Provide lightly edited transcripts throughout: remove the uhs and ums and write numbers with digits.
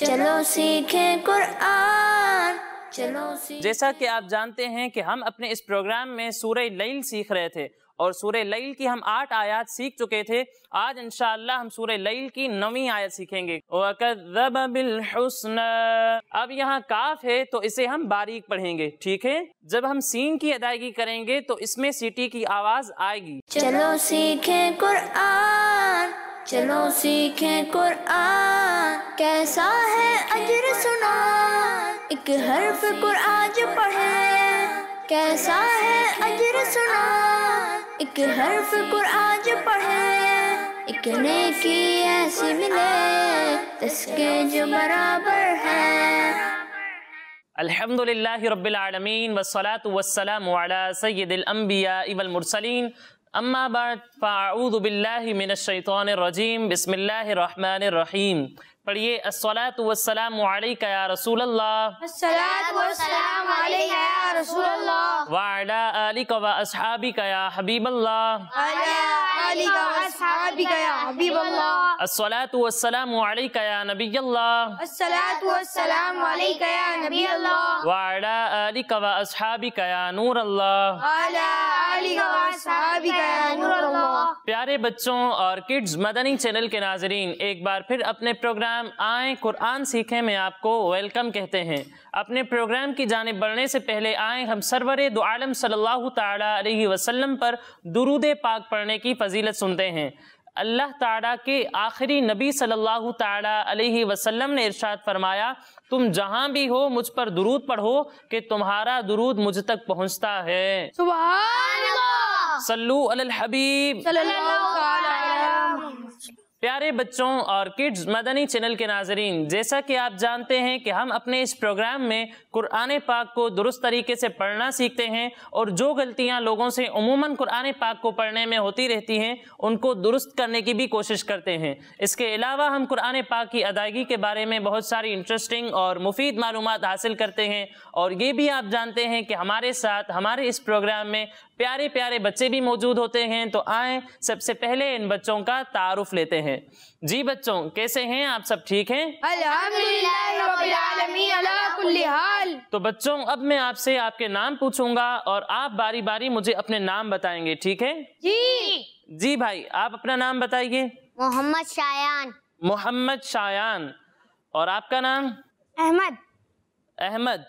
चलो सीखें कुरान, चलो जैसा कि आप जानते हैं कि हम अपने इस प्रोग्राम में सूरह लैल सीख रहे थे और सूरह लैल की हम 8 आयत सीख चुके थे। आज इंशाअल्लाह हम सूरह लैल की 9वीं आयत सीखेंगे। वकज़्ज़ब बिलहुस्ना। अब यहाँ काफ है तो इसे हम बारीक पढ़ेंगे, ठीक है। जब हम सीन की अदायगी करेंगे तो इसमें सीटी की आवाज आएगी। चलो सीखें कुरान, चलो सीखें कुरान, कैसा है अजर सुना, एक हर्फ कुरान जो पढ़े, कैसा है अजर सुना, एक हर्फ कुरान जो पढ़े, एक नेकी ऐसी मिले इसके जो बराबर है। अल्हम्दुलिल्लाहि रब्बिल आलमीन वस्सलातु वस्सलामु अला सय्यिदिल अंबिया वल मुरसलीन, अम्मा बाद फ़अऊज़ु बिल्लाहि मिनश शैतानिर रजीम, बिस्मिल्लाहिर रहमानिर रहीम। पढ़िए अस्सलातु वस्सलामु अलैका या रसूलल्लाह, अस्सलातु वस्सलामु अलैका या रसूलल्लाह, व अला आलिका व अस्हाबिका या हबीबल्लाह, अला आलिका व अस्हाबिका या हबीबल्लाह, अस्सलातु वस्सलामु अलैका या नबियल्लाह, अस्सलातु वस्सलामु अलैका या नबियल्लाह, व अला आलिका व अस्हाबिका या नूरल्लाह, अला आलिका व अस्हाबिका या नूरल्लाह। प्यारे बच्चों और किड्स मदनी चैनल के नाजरीन, एक बार फिर अपने प्रोग्राम आए कुरान सीखें में आपको वेलकम कहते हैं। अपने प्रोग्राम की जानिब बढ़ने से पहले आए हम सरवरे दो आलम सल्लल्लाहु ताला अलैहि वसल्लम पर दुरूद पाक पढ़ने की फजीलत सुनते हैं। अल्लाह ताला के आखिरी नबी सल्लल्लाहु ताला अलैहि वसल्लम ने इरशाद फरमाया, तुम जहां भी हो मुझ पर दुरूद पढ़ो कि तुम्हारा दुरूद मुझ तक पहुंचता है। सुभान अल्लाह, सल्लू अलल हबीब सल्लल्लाहु अलैहि प्यारे बच्चों और किड्स मदनी चैनल के नाजरीन, जैसा कि आप जानते हैं कि हम अपने इस प्रोग्राम में कुरान पाक को दुरुस्त तरीके से पढ़ना सीखते हैं और जो गलतियां लोगों से उमूमन कुरान पाक को पढ़ने में होती रहती हैं उनको दुरुस्त करने की भी कोशिश करते हैं। इसके अलावा हम कुरान पाक की अदायगी के बारे में बहुत सारी इंटरेस्टिंग और मुफीद मालूमात हासिल करते हैं और ये भी आप जानते हैं कि हमारे साथ हमारे इस प्रोग्राम में प्यारे प्यारे बच्चे भी मौजूद होते हैं। तो आए सबसे पहले इन बच्चों का तारुफ लेते हैं। जी बच्चों, कैसे हैं आप? सब ठीक हैं? अल्हम्दुलिल्लाहि रब्बिल आलमीन अला कुल्ली हाल। तो बच्चों, अब मैं आपसे आपके नाम पूछूंगा और आप बारी बारी मुझे अपने नाम बताएंगे, ठीक है? जी भाई, आप अपना नाम बताइए। मोहम्मद शायान। मोहम्मद शायान। और आपका नाम? अहमद। अहमद।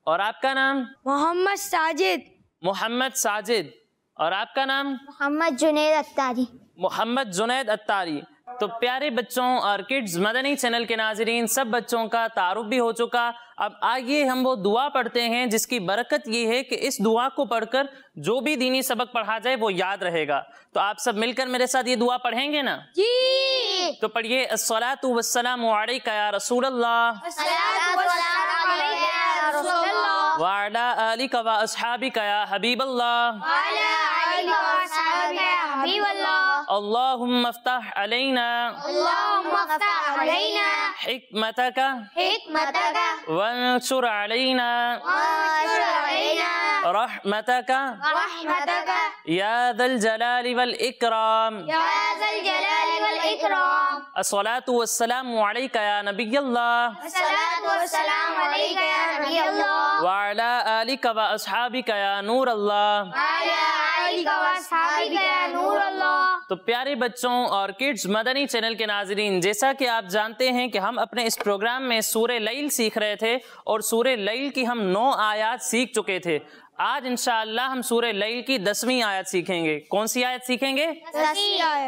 और आपका नाम? मोहम्मद साजिद। मोहम्मद साजिद। और आपका नाम? मोहम्मद जुनैद अत्तारी। मोहम्मद जुनैद अत्तारी। तो प्यारे बच्चों और किड्स मदनी चैनल के नाजरीन, सब बच्चों का तारुफ भी हो चुका। अब आइए हम वो दुआ पढ़ते हैं जिसकी बरकत ये है कि इस दुआ को पढ़कर जो भी दीनी सबक पढ़ा जाए वो याद रहेगा। तो आप सब मिलकर मेरे साथ ये दुआ पढ़ेंगे ना? जी। तो पढ़िए अस्सलातु वस्सलामु अलैका या रसूलल्लाह, अस्सलातु वस्सलामु अलैका या रसूलल्लाह, व अला आलिका व अस्हाबिका या हबीबल्लाह, व अला आलिका व अस्हाबिका या हबीबल्लाह। अल्लाहुम्मा इफ्तह अलैना, अल्लाहुम्मा इफ्तह अलैना हिकमतका हिकमतका वंशुर अलैना वंशुर अलैना रहमतका रहमतका या दल जलाली वल इकराम। या ज़ल जलाली वल इकराम। अस्सलातु वस्सलामु अलैका या नबियल्लाह, अस्सलातु वस्सलामु अलैका या नबियल्लाह, व अला आलिका व अस्हाबिका या नूरल्लाह। व अला आलिका व अस्हाबिका या नूरल्लाह। तो प्यारे बच्चों और किड्स मदनी चैनल के नाजरीन, जैसा कि आप जानते हैं कि हम अपने इस प्रोग्राम में सूरह लैल सीख रहे थे और सूरह लैल की हम 9 आयत सीख चुके थे। आज इंशाअल्लाह हम सूरह लैल की 10वीं आयत सीखेंगे। कौन सी आयत सीखेंगे?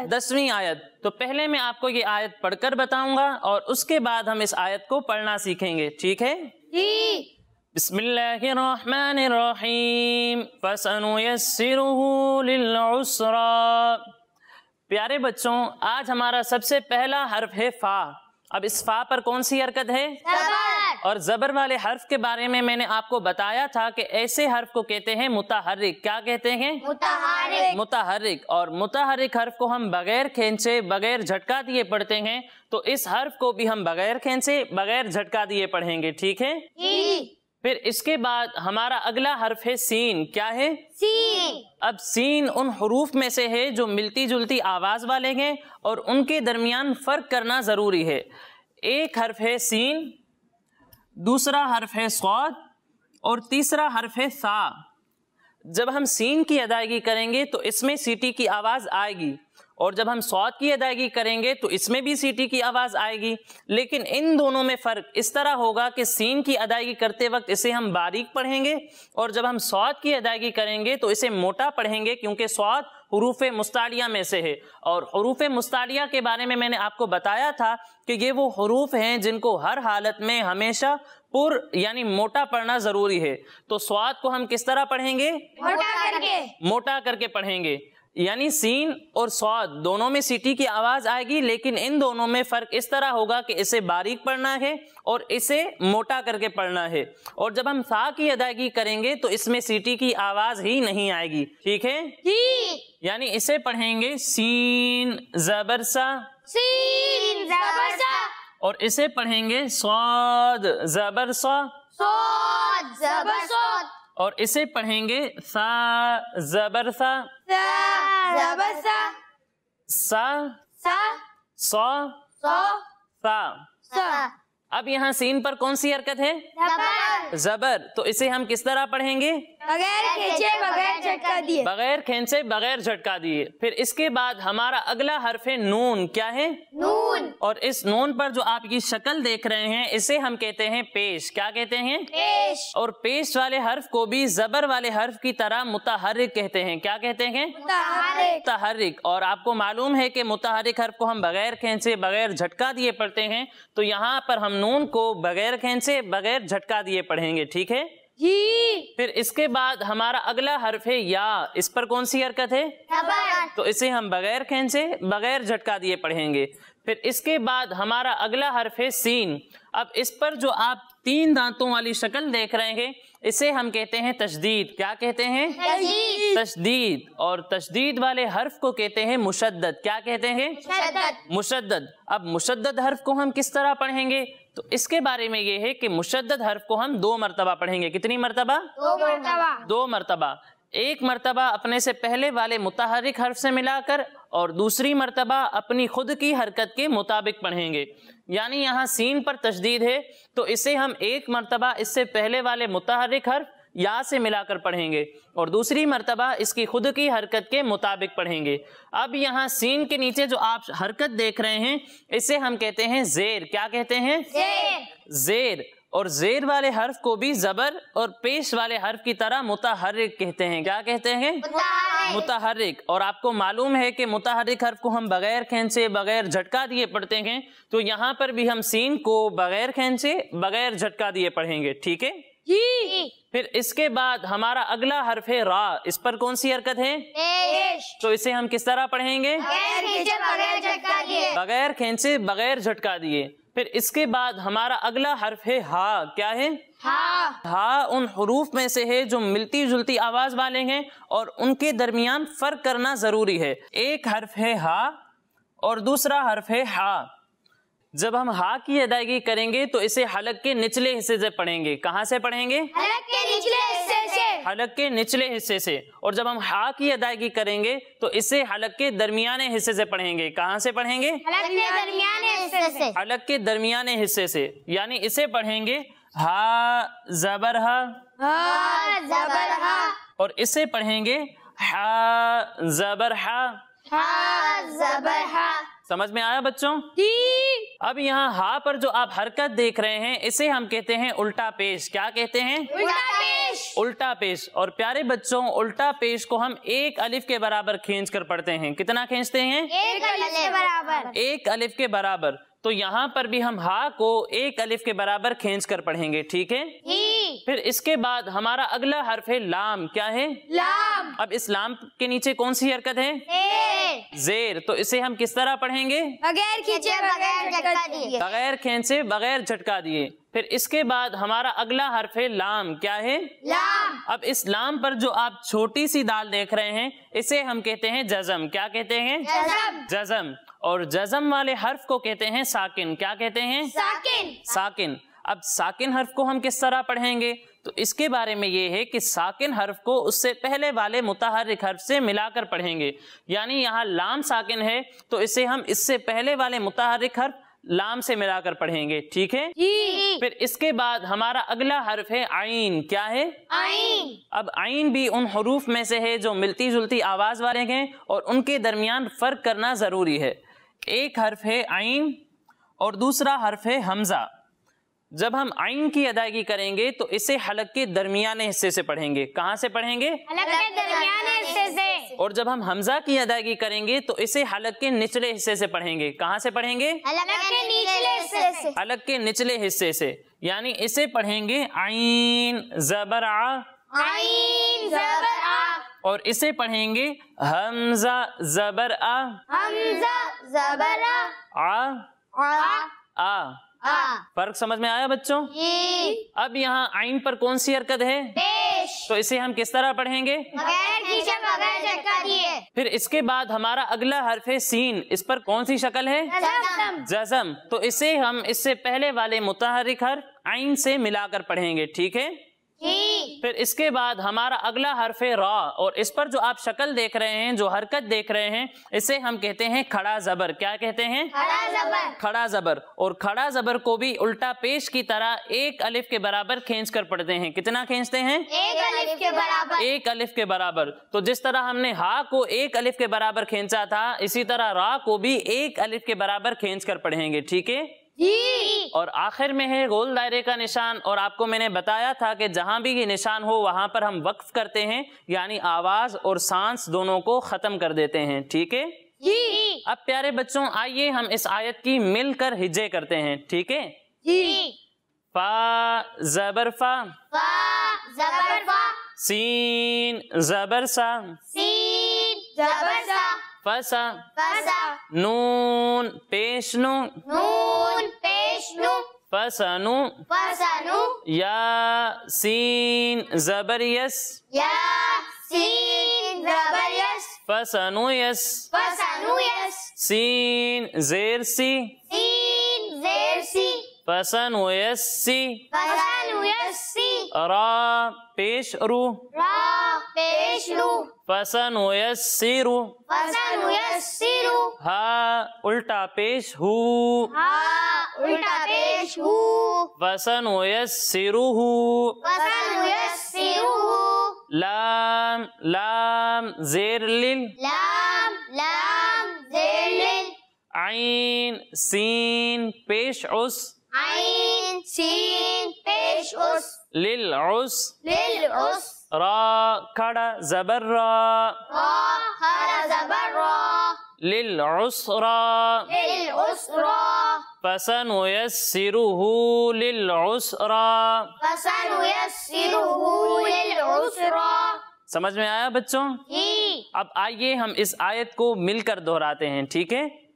10वीं आयत। तो पहले मैं आपको ये आयत पढ़कर बताऊंगा और उसके बाद हम इस आयत को पढ़ना सीखेंगे, ठीक है? जी। बिस्मिल्लाहिर्रहमानिर्रहीम फसनुयस्सिरुहु लिलउस्रा। प्यारे बच्चों, आज हमारा सबसे पहला हर्फ है फा। अब इस फा पर कौन सी हरकत है? ज़बर। और जबर वाले हर्फ के बारे में मैंने आपको बताया था कि ऐसे हर्फ को कहते हैं मुतहर्रिक। क्या कहते हैं? मुतहर्रिक। मुतहर्रिक। और मुतहर्रिक हर्फ को हम बगैर खींचे बगैर झटका दिए पढ़ते हैं, तो इस हर्फ को भी हम बगैर खींचे बगैर झटका दिए पढ़ेंगे, ठीक है? जी। फिर इसके बाद हमारा अगला हर्फ है सीन। क्या है? सीन। अब सीन उन हुरूफ में से है जो मिलती जुलती आवाज वाले हैं और उनके दरमियान फर्क करना जरूरी है। एक हर्फ है सीन, दूसरा हर्फ है स्वाद और तीसरा हर्फ है सा। जब हम सीन की अदायगी करेंगे तो इसमें सीटी की आवाज़ आएगी, और जब हम स्वाद की अदायगी करेंगे तो इसमें भी सीटी की आवाज़ आएगी। लेकिन इन दोनों में फ़र्क इस तरह होगा कि सीन की अदायगी करते वक्त इसे हम बारीक पढ़ेंगे, और जब हम स्वाद की अदायगी करेंगे तो इसे मोटा पढ़ेंगे, क्योंकि स्वाद हुरूफ मुस्तालिया में से है। और हुरूफ मुस्तालिया के बारे में मैंने आपको बताया था कि ये वो हुरूफ हैं जिनको हर हालत में हमेशा यानी मोटा पढ़ना ज़रूरी है। तो स्वाद को हम किस तरह पढ़ेंगे? मोटा करके पढ़ेंगे। यानी सीन और स्वाद दोनों में सीटी की आवाज़ आएगी, लेकिन इन दोनों में फ़र्क इस तरह होगा कि इसे बारीक पढ़ना है और इसे मोटा करके पढ़ना है। और जब हम सा की अदायगी करेंगे तो इसमें सीटी की आवाज़ ही नहीं आएगी। ठीक है जी। यानी इसे पढ़ेंगे सीन ज़बर सा, सीन ज़बर सा, और इसे पढ़ेंगे स्वाद ज़बर सा, स्वाद ज़बर स्वाद, और इसे पढ़ेंगे सा ज़बर सा, ज़बर सा, सा सा, सौ सौ, सा। सा। अब यहाँ सीन पर कौन सी हरकत है? ज़बर। ज़बर। तो इसे हम किस तरह पढ़ेंगे? बगैर खींचे बगैर झटका दिए। बगैर खींचे बगैर झटका दिए। फिर इसके बाद हमारा अगला हर्फ है नून। क्या है? नून। और इस नून पर जो आप ये शक्ल देख रहे हैं इसे हम कहते हैं पेश। क्या कहते हैं? पेश। और पेश वाले हर्फ को भी ज़बर वाले हर्फ की तरह मुतहर्रिक कहते हैं। क्या कहते हैं? मुतहर्रिक। और आपको मालूम है कि मुतहर्रिक हर्फ को हम बगैर खींचे बगैर झटका दिए पढ़ते हैं, तो यहाँ पर हम नून को बगैर खींचे बगैर झटका दिए पढ़ेंगे। ठीक है जी। फिर इसके बाद हमारा अगला हर्फ है या। इस पर कौन सी हरकत है? ज़बर। तो इसे हम बगैर खींचे बगैर झटका दिए पढ़ेंगे। फिर इसके बाद हमारा अगला हर्फ है सीन। अब इस पर जो आप 3 दांतों वाली शक्ल देख रहे हैं इसे हम कहते हैं तशदीद। क्या कहते हैं? तशदीद। तशदीद। और तशदीद वाले हर्फ को कहते हैं मुशद्दद। क्या कहते हैं? मुशद्दद। अब मुशद्दद हर्फ को हम किस तरह पढ़ेंगे? तो इसके बारे में ये है कि मुशद्दद हर्फ को हम 2 मरतबा पढ़ेंगे। कितनी मरतबा? 2 मरतबा। 2 मरतबा। एक मरतबा अपने से पहले वाले मुतहर्रिक हर्फ से मिलाकर, और दूसरी मरतबा अपनी खुद की हरकत के मुताबिक पढ़ेंगे। यानी यहाँ सीन पर तशदीद है तो इसे हम एक मरतबा इससे पहले वाले मुतहर्रिक हर्फ या से मिलाकर पढ़ेंगे, और दूसरी मरतबा इसकी खुद की हरकत के मुताबिक पढ़ेंगे। अब यहाँ सीन के नीचे जो आप हरकत देख रहे हैं इसे हम कहते हैं जेर। क्या कहते हैं? जेर। और जेर वाले हर्फ को भी ज़बर और पेश वाले हर्फ की तरह मुतहर्रिक कहते हैं। क्या कहते हैं? मुतहर्रिक। और आपको मालूम है कि मुतहर्रिक हर्फ को हम बगैर खींचे बगैर झटका दिए पढ़ते हैं, तो यहाँ पर भी हम सीन को बगैर खींचे बगैर झटका दिए पढ़ेंगे। ठीक है जी। फिर इसके बाद हमारा अगला हर्फ है रा। इस पर कौन सी हरकत है? पेश। तो इसे हम किस तरह पढ़ेंगे? बगैर खींचे बगैर झटका दिए। बगैर खींचे बगैर झटका दिए। फिर इसके बाद हमारा अगला हर्फ है हा। क्या है? हाँ। हा उन हुरूफ में से है जो मिलती जुलती आवाज वाले हैं और उनके दरमियान फर्क करना जरूरी है। एक हर्फ है हा और दूसरा हर्फ है हा। जब हम हा की अदायगी करेंगे तो इसे हलक के निचले हिस्से से पढ़ेंगे। कहाँ से पढ़ेंगे? हलक के निचले हिस्से से। हलक के निचले हिस्से से। और जब हम हा की अदायगी करेंगे तो इसे हलक के दरमियाने हिस्से से पढ़ेंगे। कहाँ से पढ़ेंगे? हलक के दरमियाने हिस्से से। हलक के दरमियाने हिस्से से। यानी इसे पढ़ेंगे हा ज़बर हा, हा ज़बर हा, और इसे पढ़ेंगे हा ज़बर हा। हा ज़बर हा। समझ में आया बच्चों? अब यहाँ हा पर जो आप हरकत देख रहे हैं इसे हम कहते हैं उल्टा पेश। क्या कहते हैं? उल्टा पेश। उल्टा पेश। और प्यारे बच्चों उल्टा पेश को हम एक अलिफ के बराबर खींच कर पढ़ते हैं। कितना खींचते हैं? एक अलिफ के बराबर। एक अलिफ के बराबर। तो यहाँ पर भी हम हा को एक अलिफ के बराबर खींच कर पढ़ेंगे। ठीक है। फिर इसके बाद हमारा अगला हर्फ है लाम। क्या है? लाम। अब इस लाम के नीचे कौन सी हरकत है? जेर। तो इसे हम किस तरह पढ़ेंगे? बगैर खींचे बगैर झटका दिए। बगैर खींचे बगैर झटका दिए। फिर इसके बाद हमारा अगला हर्फ है लाम। क्या है? लाम। अब इस लाम पर जो आप छोटी सी दाल देख रहे हैं इसे हम कहते हैं जज़म। क्या कहते हैं? जज़म। जज़म। और जज़म वाले हर्फ को कहते हैं साकिन। क्या कहते हैं? साकिन। साकिन। अब साकिन हर्फ को हम किस तरह पढ़ेंगे? तो इसके बारे में ये है कि साकिन हर्फ को उससे पहले वाले मुतहर्रिक हर्फ से मिलाकर पढ़ेंगे। यानी यहाँ लाम साकिन है तो इसे हम इससे पहले वाले मुतहर्रिक हर्फ لام سے ملا کر پڑھیں گے، ٹھیک ہے؟ پھر اس کے بعد ہمارا اگلا حرف ہے عین. کیا ہے؟ عین. اب عین بھی ان حروف میں سے ہے جو ملتی جلتی آواز والے ہیں اور ان کے درمیان فرق کرنا ضروری ہے. ایک حرف ہے عین اور دوسرا حرف ہے حمزہ. جب ہم عین کی ادائیگی کریں گے تو اسے حلق کے درمیانے حصے سے پڑھیں گے. کہاں سے پڑھیں گے؟ حلق کے درمیانے حصے سے. اور جب ہم حمزہ کی ادائیگی کریں گے تو اسے حلق کے نچلے حصے سے پڑھیں گے. کہاں سے پڑھیں گے؟ حلق کے نچلے حصے سے. حلق کے نچلے حصے سے، یعنی اسے پڑھیں گے عین زبر ع. عین زبر آ. اور اسے پڑھیں گے حمزہ زبر ا. حمزہ زبر ع آ. آ. فرق سمجھ میں آیا بچوں؟ اب یہاں عین پر کون سی حرکت ہے؟ پیش. تو اسے ہم کس طرح پڑھیں گے؟ بغیر کھینچے بغیر جھٹکا دیے. پھر اس کے بعد ہمارا اگلا حرف ہے سین. اس پر کون سی شکل ہے؟ جزم. جزم. تو اسے ہم اس سے پہلے والے متحرک حرف عین سے ملا کر پڑھیں گے، ٹھیک ہے؟ پھر اس کے بعد ہمارا اگلا حرف ہے را، اور اس پر جو آپ شکل دیکھ رہے ہیں، جو حرکت دیکھ رہے ہیں، اسے ہم کہتے ہیں کھڑا زبر. کیا کہتے ہیں؟ کھڑا زبر. کھڑا زبر. اور کھڑا زبر کو بھی الٹا پیش کی طرح ایک الف کے برابر کھینچ کر پڑھتے ہیں. کتنا کھینچتے ہیں؟ ایک الف کے برابر. ایک الف کے برابر. تو جس طرح ہم نے ہا کو ایک الف کے برابر کھینچا تھا، اسی طرح را کو بھی ایک الف کے برابر کھینچ کر پڑھیں گے، ٹھیک ہے؟ اور آخر میں ہے گول دائرے کا نشان. اور آپ کو میں نے بتایا تھا کہ جہاں بھی یہ نشان ہو وہاں پر ہم وقف کرتے ہیں، یعنی آواز اور سانس دونوں کو ختم کر دیتے ہیں، ٹھیک ہے؟ اب پیارے بچوں آئیے ہم اس آیت کی مل کر ہجے کرتے ہیں، ٹھیک ہے؟ فا زبر فا. فا زبر فا. سین زبر سا. سین زبر سا. فسا. فسا. نون پیش نو. نون پیش نو. فسنو. فسنو. یا سین زبر یس. یا سین زبر یس. فسنو یس. فسنو یس. سین زیر سی. سین زیر سی. فسنو یس سی. فسنو یس سی. را پیش رو. را پیش رو. فسنو یس سی رو. فسنو یس سی رو. ہا الٹا پیش ہو. ہا الٹا پیش ہو. فسنو یس سی رو ہو. فسنو یس سی رو. لام لام زیر لل. لام لام زیر لل. عین سین پیش عس. عین سین پیش اس. للعس. للعس. را کھڑا زبر را. را کھڑا زبر را. للعسرا. للعسرا. فسنيسره للعسرا. فسنيسره للعسرا. سمجھ میں آیا بچوں؟ اب آئیے ہم اس آیت کو مل کر دہراتے ہیں، ٹھیک ہے؟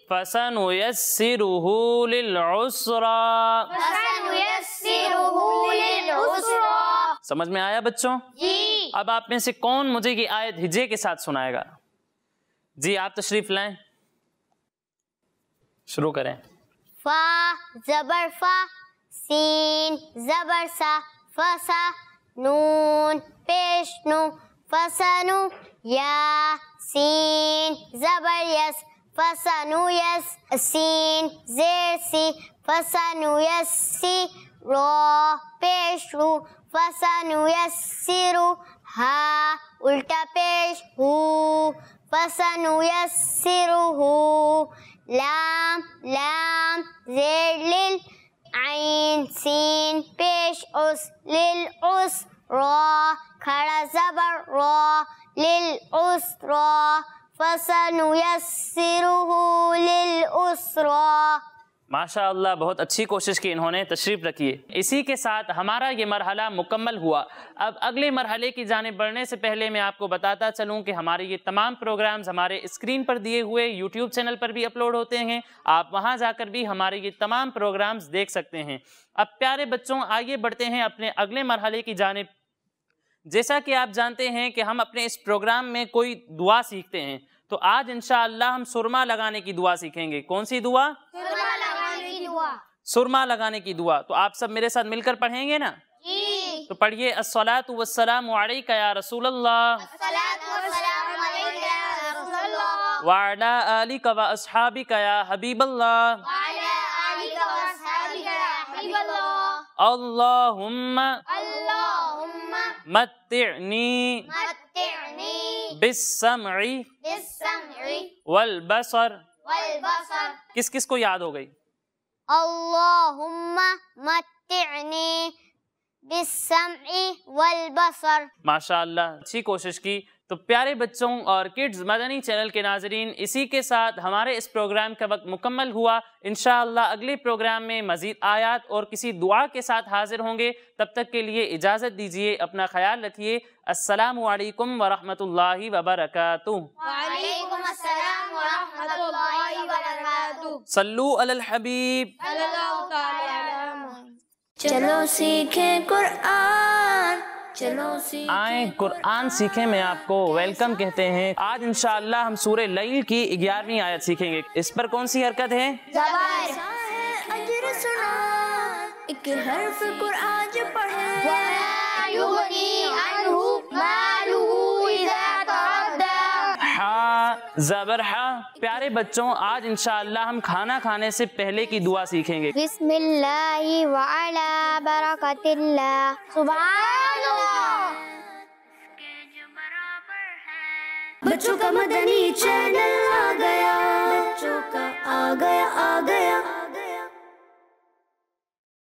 فَسَنُيَسِّرُهُ لِلْعُسْرَى. فسنيسره للعسرا. سمجھ میں آیا بچوں؟ اب آپ میں سے کون مجھے یہ آیت ہجے کے ساتھ سنائے گا؟ جی آپ تشریف لائیں، شروع کریں۔ فا زبر فا، سین زبر سا، فسا نون پیش نو، فسنو یا سین زبر یس، فسنو یس سین زیر سی، فسنو یس سی رو پیش رو، فسنو یس سی رو ہا الٹا پیش ہو، فسنو یس سی رو ہو، لام لام زیر لل، عین سین پیش اس، لل اس را کھڑا زبر را، لل اس را، فسنیسرہ للعسرا۔ ماشاء اللہ، بہت اچھی کوشش کی انہوں نے، تشریف رکھیے۔ اسی کے ساتھ ہمارا یہ مرحلہ مکمل ہوا۔ اب اگلے مرحلے کی جانب بڑھنے سے پہلے میں آپ کو بتاتا چلوں کہ ہمارے یہ تمام پروگرامز ہمارے اسکرین پر دیے ہوئے یوٹیوب چینل پر بھی اپلوڈ ہوتے ہیں، آپ وہاں جا کر بھی ہمارے یہ تمام پروگرامز دیکھ سکتے ہیں۔ اب پیارے بچوں آگے بڑھتے ہیں اپنے اگلے مرحلے کی جانب۔ جیسا کہ آپ جانتے ہیں کہ ہم اپنے اس پروگرام میں کوئی دعا سیکھتے ہیں، تو آج انشاءاللہ ہم سرما لگانے کی دعا سیکھیں گے۔ کون سی دعا؟ سرما لگانے کی دعا۔ سرما لگانے کی دعا۔ تو آپ سب میرے ساتھ مل کر پڑھیں گے نا؟ تو پڑھیے، الصلاۃ والسلام علیک یا رسول اللہ، الصلاۃ والسلام علیک یا رسول اللہ، وعلی آلک و اصحابک یا حبیب اللہ، اللہم اللهم متعنی متعني بالسمع بالسمع والبصر. والبصر. کس کس کو یاد ہو گئی؟ اللہم متعنی بالسمع والبصر. ماشاء اللہ، اچھی کوشش کی. تو پیارے بچوں اور کڈز مدنی چینل کے ناظرین، اسی کے ساتھ ہمارے اس پروگرام کا وقت مکمل ہوا. انشاءاللہ اگلے پروگرام میں مزید آیات اور کسی دعا کے ساتھ حاضر ہوں گے. تب تک کے لیے اجازت دیجیے، اپنا خیال رکھیے. السلام علیکم ورحمۃ اللہ وبرکاتہ. وعلیکم السلام ورحمۃ اللہ وبرکاتہ. صلو علی الحبیب. اللہ تعالی. چلو سیکھیں قرآن، چلو سیکھیں آئیں قرآن سیکھیں میں آپ کو ویلکم کہتے ہیں. آج انشاءاللہ ہم سورہ لیل کی 11ویں آیت سیکھیں گے. اس پر کون سی حرکت ہے؟ زبر. اجر سنا، ایک حرف قرآن جو پڑھے ولا یغنی عنہ مالہ اذا تردى. ہا زبر ہا. پیارے بچوں، آج انشاءاللہ ہم کھانا کھانے سے پہلے کی دعا سیکھیں گے. بسم اللہ وعلی برکت اللہ. سبحان اللہ. بچوں کا مدنی چینل آ گیا، بچوں کا آ گیا